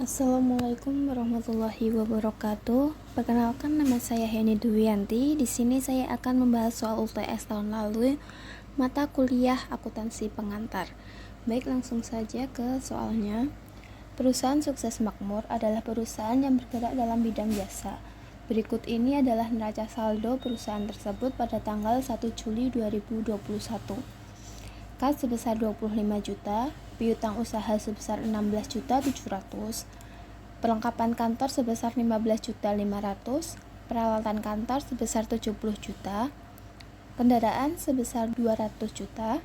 Assalamualaikum warahmatullahi wabarakatuh. Perkenalkan, nama saya Heni Duwianti. Di sini saya akan membahas soal UTS tahun lalu, mata kuliah akuntansi pengantar. Baik, langsung saja ke soalnya. Perusahaan sukses makmur adalah perusahaan yang bergerak dalam bidang jasa. Berikut ini adalah neraca saldo perusahaan tersebut pada tanggal 1 Juli 2021. Kas sebesar 25 juta, piutang usaha sebesar 16.700.000, perlengkapan kantor sebesar 15.500.000, peralatan kantor sebesar 70 juta, kendaraan sebesar 200 juta,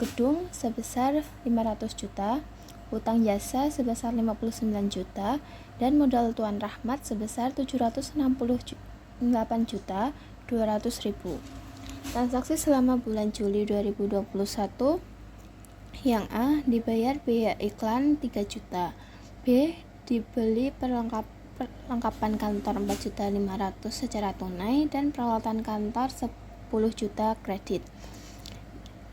gedung sebesar 500 juta, utang jasa sebesar 59 juta, dan modal Tuan Rahmat sebesar 768.200.000. Transaksi selama bulan Juli 2021. Yang A, dibayar biaya iklan 3 juta. B, dibeli perlengkapan kantor 4.500.000 secara tunai dan peralatan kantor 10 juta kredit.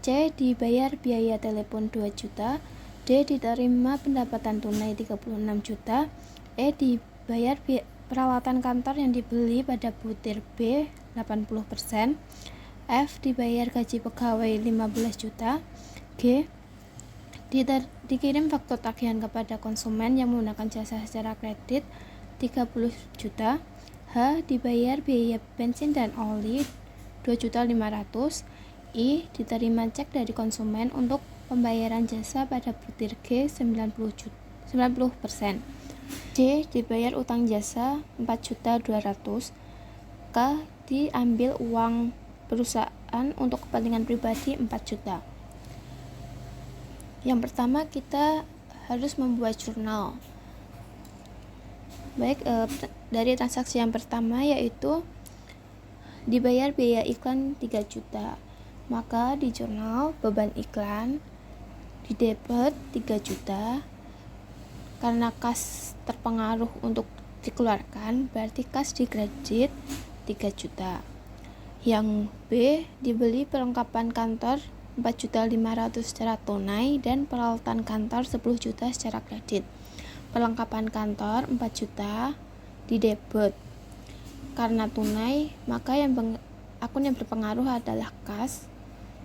C, dibayar biaya telepon 2 juta. D, diterima pendapatan tunai 36 juta. E, dibayar peralatan kantor yang dibeli pada butir B 80%. F, dibayar gaji pegawai 15 juta. G, dikirim faktur tagihan kepada konsumen yang menggunakan jasa secara kredit 30 juta. H, dibayar biaya bensin dan oli 2.500.000. I, diterima cek dari konsumen untuk pembayaran jasa pada butir G 90%. J, dibayar utang jasa 4.200.000. K, diambil uang perusahaan untuk kepentingan pribadi 4 juta. Yang pertama, kita harus membuat jurnal. Baik, dari transaksi yang pertama yaitu dibayar biaya iklan 3 juta. Maka di jurnal beban iklan di debit 3 juta. Karena kas terpengaruh untuk dikeluarkan, berarti kas di kredit 3 juta. Yang B, dibeli perlengkapan kantor 4.500.000 secara tunai dan peralatan kantor 10 juta secara kredit. Perlengkapan kantor 4 juta di debit. Karena tunai, maka akun yang berpengaruh adalah kas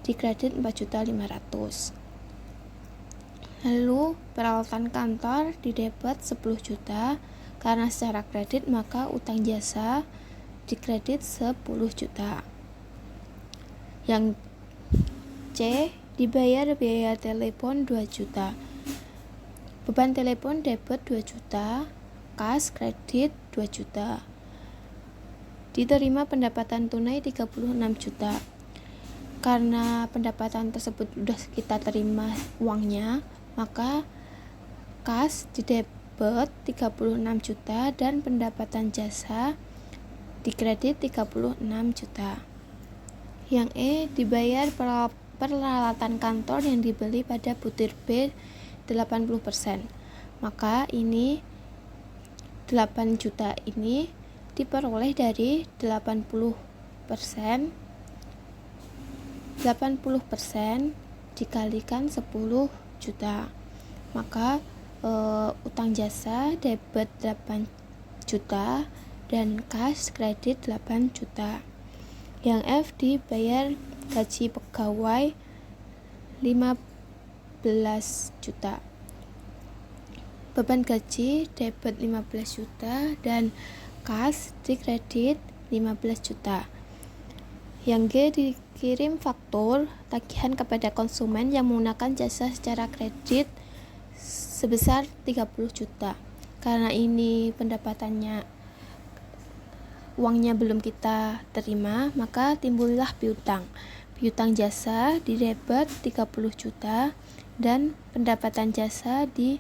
di kredit 4.500.000. Lalu peralatan kantor di debit 10 juta. Karena secara kredit, maka utang jasa di kredit 10 juta. Yang C, dibayar biaya telepon 2 juta. Beban telepon debit 2 juta, kas kredit 2 juta. Diterima pendapatan tunai 36 juta. Karena pendapatan tersebut sudah kita terima uangnya, maka kas di debit 36 juta dan pendapatan jasa di kredit 36 juta. Yang E, dibayar peralatan kantor yang dibeli pada butir B 80%. Maka ini 8 juta ini diperoleh dari 80% dikalikan 10 juta. Maka utang jasa debit 8 juta dan kas kredit 8 juta. Yang F, dibayar gaji pegawai 15 juta. Beban gaji debit 15 juta dan kas di kredit 15 juta. Yang G, dikirim faktur tagihan kepada konsumen yang menggunakan jasa secara kredit sebesar 30 juta. Karena ini pendapatannya, uangnya belum kita terima, maka timbullah piutang. Piutang jasa di debit 30 juta dan pendapatan jasa di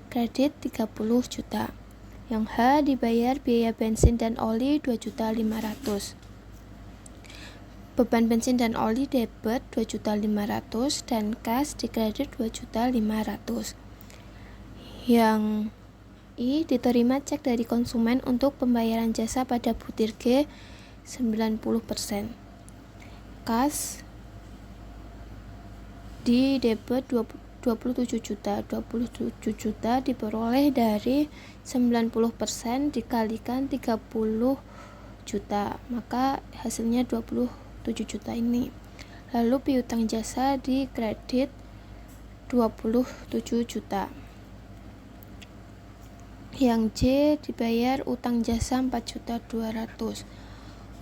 kredit 30 juta. Yang H, dibayar biaya bensin dan oli 2.500.000. Beban bensin dan oli debit 2.500.000 dan kas di kredit 2.500.000. Yang I, diterima cek dari konsumen untuk pembayaran jasa pada butir G 90%. Kas di debit 27 juta. 27 juta diperoleh dari 90% dikalikan 30 juta, maka hasilnya 27 juta ini. Lalu piutang jasa di kredit 27 juta. Yang C dibayar utang jasa 4.200.000.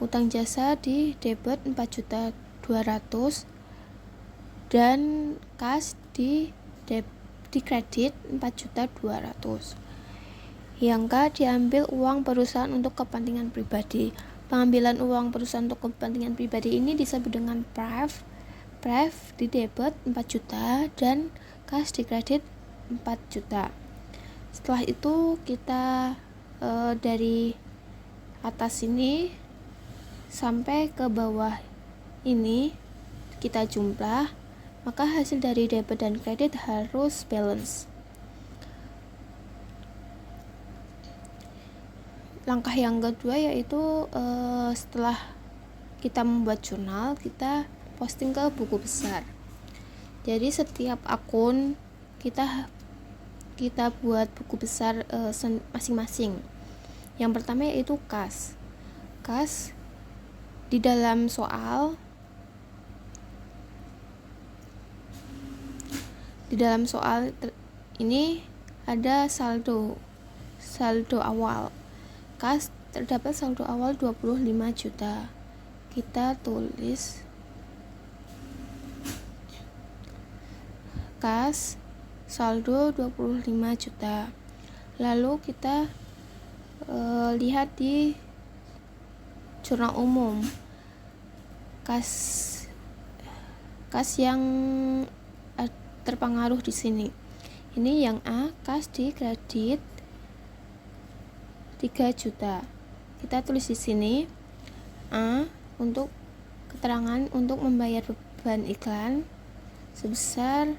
Utang jasa di debit 4.200.000 dan kas di kredit 4.200.000. Yang K diambil uang perusahaan untuk kepentingan pribadi. Pengambilan uang perusahaan untuk kepentingan pribadi ini disebut dengan pref di debit 4 juta dan kas di kredit 4 juta. Setelah itu kita dari atas ini sampai ke bawah ini kita jumlah, maka hasil dari debit dan kredit harus balance. Langkah yang kedua yaitu setelah kita membuat jurnal, kita posting ke buku besar. Jadi setiap akun kita buat buku besar masing-masing. Yang pertama yaitu kas. Di dalam soal ini ada saldo awal. Kas terdapat saldo awal 25 juta. Kita tulis kas saldo 25 juta. Lalu kita lihat di jurnal umum kas yang terpengaruh di sini. Ini yang A, kas di kredit 3 juta. Kita tulis di sini A untuk keterangan untuk membayar beban iklan sebesar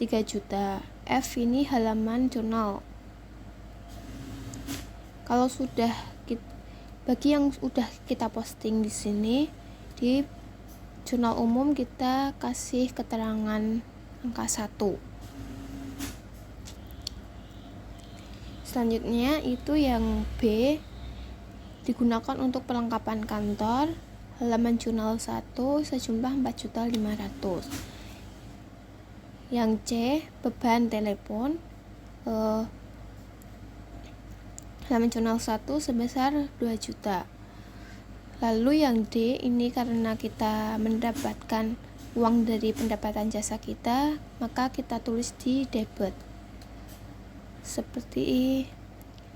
3 juta. F ini halaman jurnal. Kalau bagi yang sudah kita posting di sini di jurnal umum, kita kasih keterangan angka 1. Selanjutnya itu yang B, digunakan untuk perlengkapan kantor, halaman jurnal 1 sejumlah 4.500.000. Yang C, beban telepon, halaman jurnal 1 sebesar 2 juta. Lalu yang D ini karena kita mendapatkan uang dari pendapatan jasa kita, maka kita tulis di debit.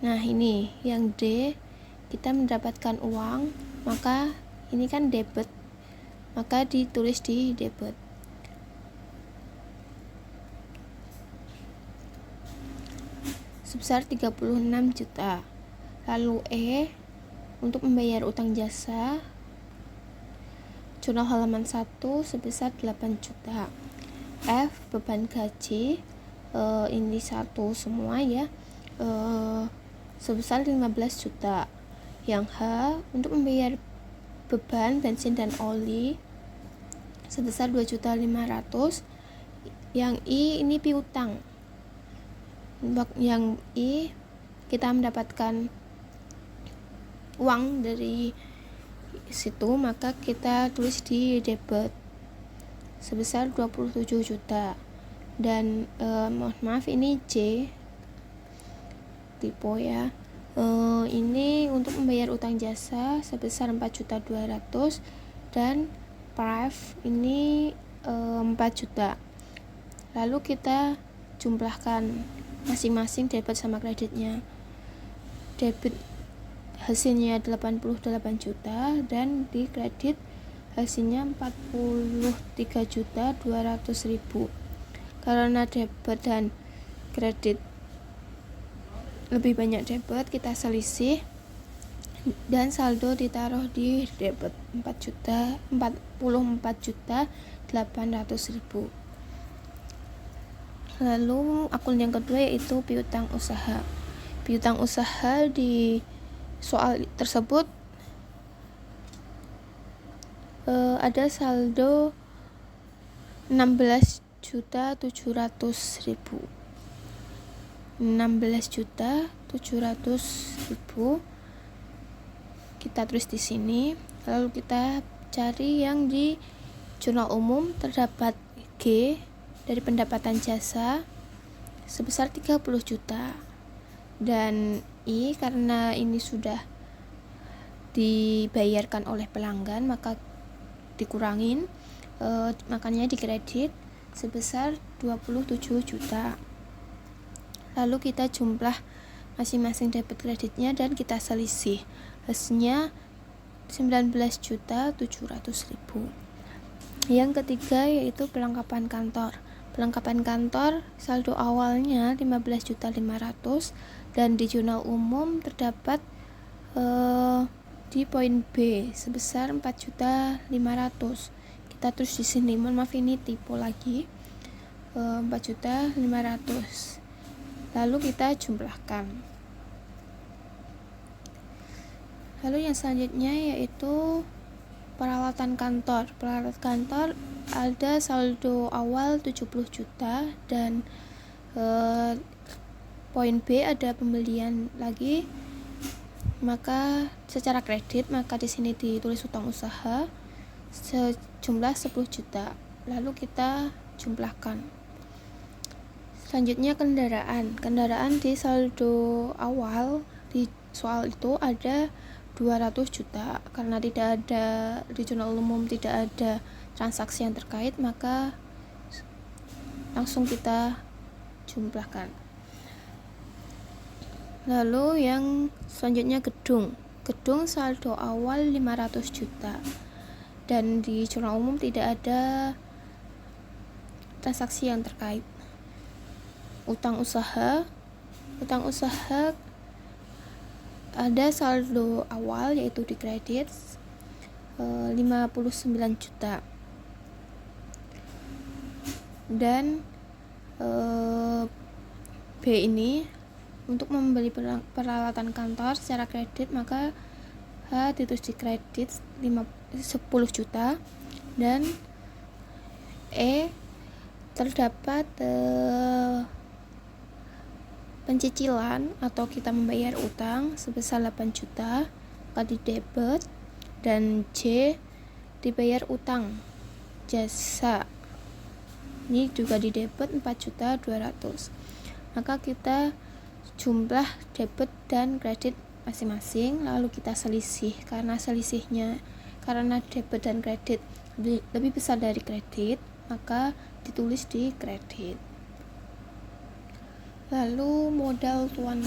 Nah ini yang D, kita mendapatkan uang, maka ini kan debit, maka ditulis di debit. Sebesar 36 juta. Lalu E, untuk membayar utang jasa, jurnal halaman 1 sebesar 8 juta. F, beban gaji, ini satu semua ya, sebesar 15 juta. Yang H, untuk membayar beban bensin dan oli sebesar 2.500.000. Yang I ini piutang. Yang I, kita mendapatkan uang dari situ, maka kita tulis di debit sebesar 27 juta. Dan mohon maaf ini J typo ya. Ini untuk membayar utang jasa sebesar 4.200.000 dan pref ini 4 juta. Lalu kita jumlahkan masing-masing debit sama kreditnya. Debit hasilnya 88 juta dan di kredit hasilnya 43.200.000. Karena debit dan kredit lebih banyak debit, kita selisih dan saldo ditaruh di debit 44.800.000. Lalu akun yang kedua yaitu piutang usaha. Piutang usaha di soal tersebut ada saldo 16 16.700.000, 16.700.000 kita tulis di sini. Lalu kita cari yang di jurnal umum. Terdapat G dari pendapatan jasa sebesar 30 juta, dan I karena ini sudah dibayarkan oleh pelanggan maka dikurangin, makanya dikredit sebesar 27 juta. Lalu kita jumlah masing-masing debit kreditnya dan kita selisih, hasilnya 19.700.000. Yang ketiga yaitu pelengkapan kantor. Pelengkapan kantor saldo awalnya 15.500.000 dan di jurnal umum terdapat di poin B sebesar 4.500.000. Kita tulis di sini, mohon maaf ini typo lagi, 4.500.000. Lalu kita jumlahkan. Lalu yang selanjutnya yaitu peralatan kantor. Peralatan kantor ada saldo awal 70 juta dan poin B ada pembelian lagi, maka secara kredit, maka di sini ditulis utang usaha sejumlah 10 juta. Lalu kita jumlahkan. Selanjutnya kendaraan di saldo awal di soal itu ada 200 juta. Karena tidak ada di jurnal umum, tidak ada transaksi yang terkait, maka langsung kita jumlahkan. Lalu yang selanjutnya gedung saldo awal 500 juta dan di jurnal umum tidak ada transaksi yang terkait. Utang usaha ada saldo awal yaitu di kredit 59 juta dan B ini untuk membeli peralatan kantor secara kredit, maka H ditulis di kredit 10 juta dan E terdapat pencicilan atau kita membayar utang sebesar 8 juta maka di debit, dan J dibayar utang jasa ini juga di debit 4.200.000. Maka kita jumlah debit dan kredit masing-masing, lalu kita selisih. Karena debit dan kredit lebih besar dari kredit, maka ditulis di kredit. Lalu modal Tuan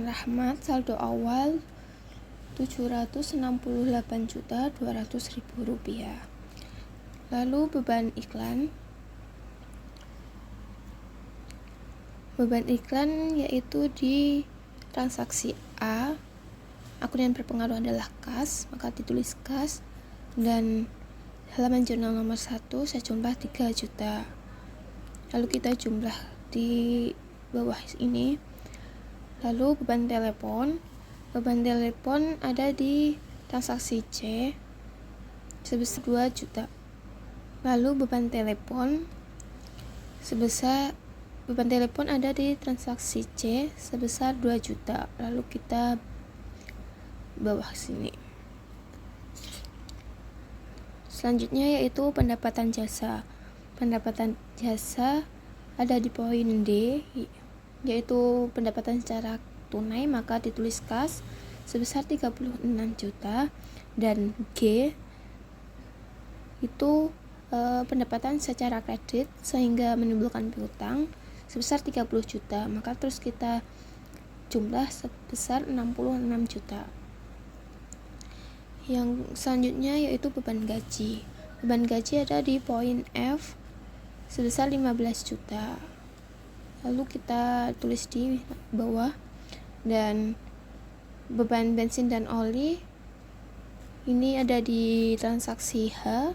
Rahmat saldo awal 768.200.000 rupiah. Lalu beban iklan yaitu di transaksi A, akun yang berpengaruh adalah kas, maka ditulis kas, dan halaman jurnal nomor 1 sejumlah 3 juta. Lalu kita jumlah di bawah ini. Lalu beban telepon ada di transaksi C sebesar 2 juta. Lalu beban telepon ada di transaksi C sebesar 2 juta. Lalu kita bawah sini. Selanjutnya yaitu pendapatan jasa. Pendapatan jasa ada di poin D, yaitu pendapatan secara tunai, maka ditulis kas sebesar 36 juta, dan G itu pendapatan secara kredit sehingga menimbulkan piutang sebesar 30 juta, maka terus kita jumlah sebesar 66 juta. Yang selanjutnya yaitu beban gaji. Beban gaji ada di poin F sebesar 15 juta. Lalu kita tulis di bawah. Dan beban bensin dan oli ini ada di transaksi H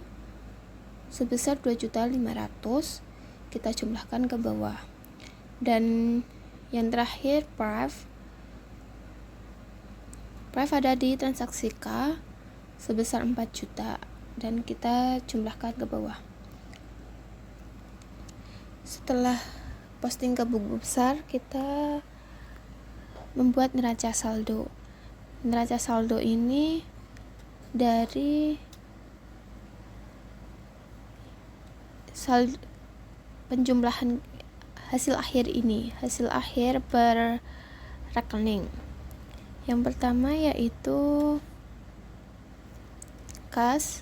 sebesar 2.500.000. Kita jumlahkan ke bawah. Dan yang terakhir price ada di transaksi K sebesar 4 juta dan kita jumlahkan ke bawah. Setelah posting ke buku besar, kita membuat neraca saldo. Neraca saldo ini dari penjumlahan hasil akhir per rekening. Yang pertama yaitu kas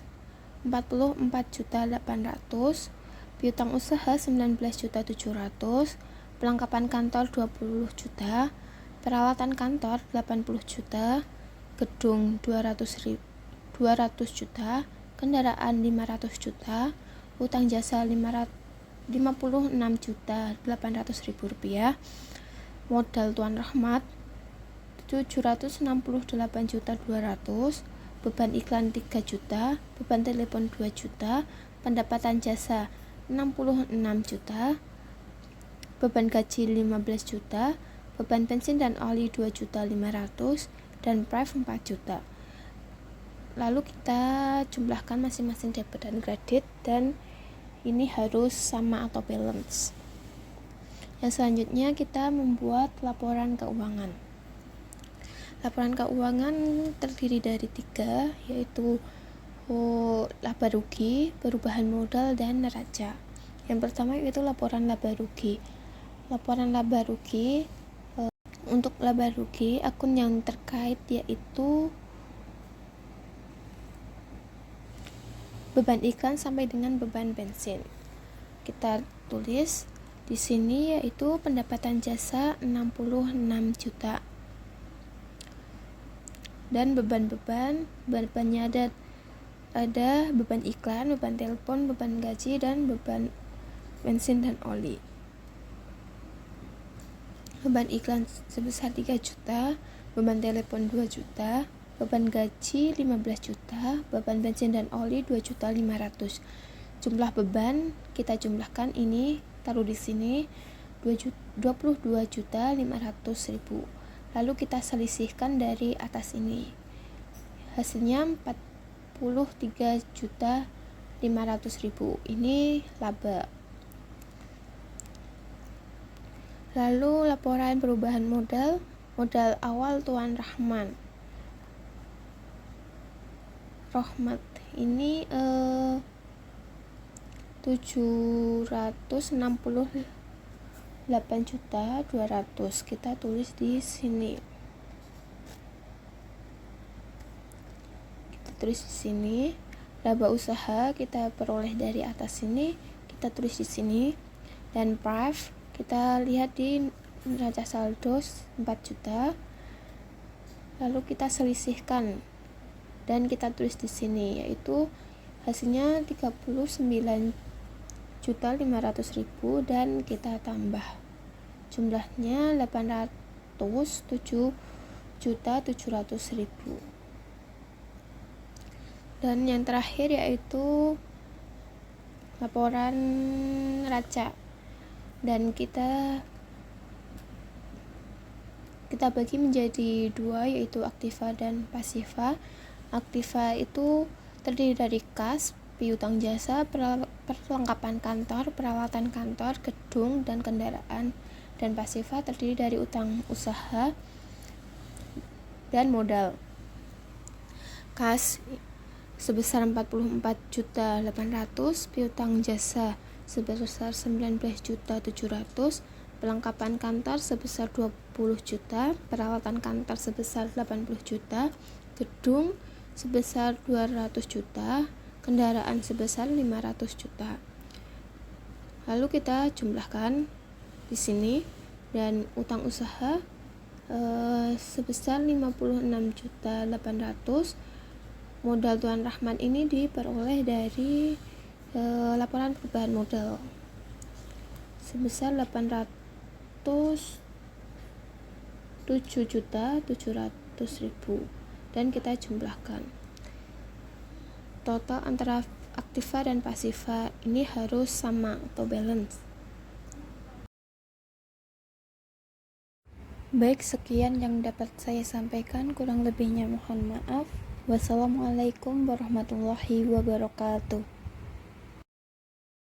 44.800.000, piutang usaha 19.700.000, perlengkapan kantor 20 juta, peralatan kantor 80 juta, gedung 200 juta, kendaraan 500 juta, utang jasa 56.800.000 rupiah, modal Tuan Rahmat 768.200.000, beban iklan 3 juta, beban telepon 2 juta, pendapatan jasa 66 juta, beban gaji 15 juta, beban bensin dan oli 2.500.000, dan prive 4 juta. Lalu kita jumlahkan masing-masing debit dan kredit, dan ini harus sama atau balance. Yang selanjutnya kita membuat laporan keuangan. Laporan keuangan terdiri dari 3, yaitu laba rugi, perubahan modal, dan neraca. Yang pertama yaitu laporan laba rugi. Laporan laba rugi, untuk laba rugi akun yang terkait yaitu beban iklan sampai dengan beban bensin. Kita tulis di sini yaitu pendapatan jasa 66 juta. Dan bebannya ada beban iklan, beban telepon, beban gaji, dan beban bensin dan oli. Beban iklan sebesar 3 juta, beban telepon 2 juta, beban gaji 15 juta, beban bensin dan oli 2.500.000. Jumlah beban kita jumlahkan, ini taruh di sini 22.500.000. Lalu kita selisihkan dari atas ini. Hasilnya 43.500.000. Ini laba. Lalu laporan perubahan modal. Modal awal Tuan Rahmat ini 768.200.000. Kita tulis di sini. Laba usaha kita peroleh dari atas sini, kita tulis di sini. Dan prive kita lihat di neraca saldo 4 juta. Lalu kita selisihkan dan kita tulis di sini, yaitu hasilnya 39.500.000, dan kita tambah jumlahnya 807.700.000. Dan yang terakhir yaitu laporan neraca, dan kita bagi menjadi 2, yaitu aktiva dan pasiva. Aktiva itu terdiri dari kas, piutang jasa, perlengkapan kantor, peralatan kantor, gedung, dan kendaraan. Dan pasiva terdiri dari utang usaha dan modal. Kas sebesar 44.800.000, piutang jasa sebesar 19.700.000, perlengkapan kantor sebesar 20 juta, peralatan kantor sebesar 80 juta, gedung sebesar 200 juta, kendaraan sebesar 500 juta. Lalu kita jumlahkan di sini, dan utang usaha sebesar 56.800.000. Modal Tuan Rahmat ini diperoleh dari laporan perubahan modal sebesar 807.700.000, dan kita jumlahkan. Total antara aktiva dan pasiva ini harus sama atau balance. Baik, sekian yang dapat saya sampaikan, kurang lebihnya mohon maaf. Wassalamualaikum warahmatullahi wabarakatuh.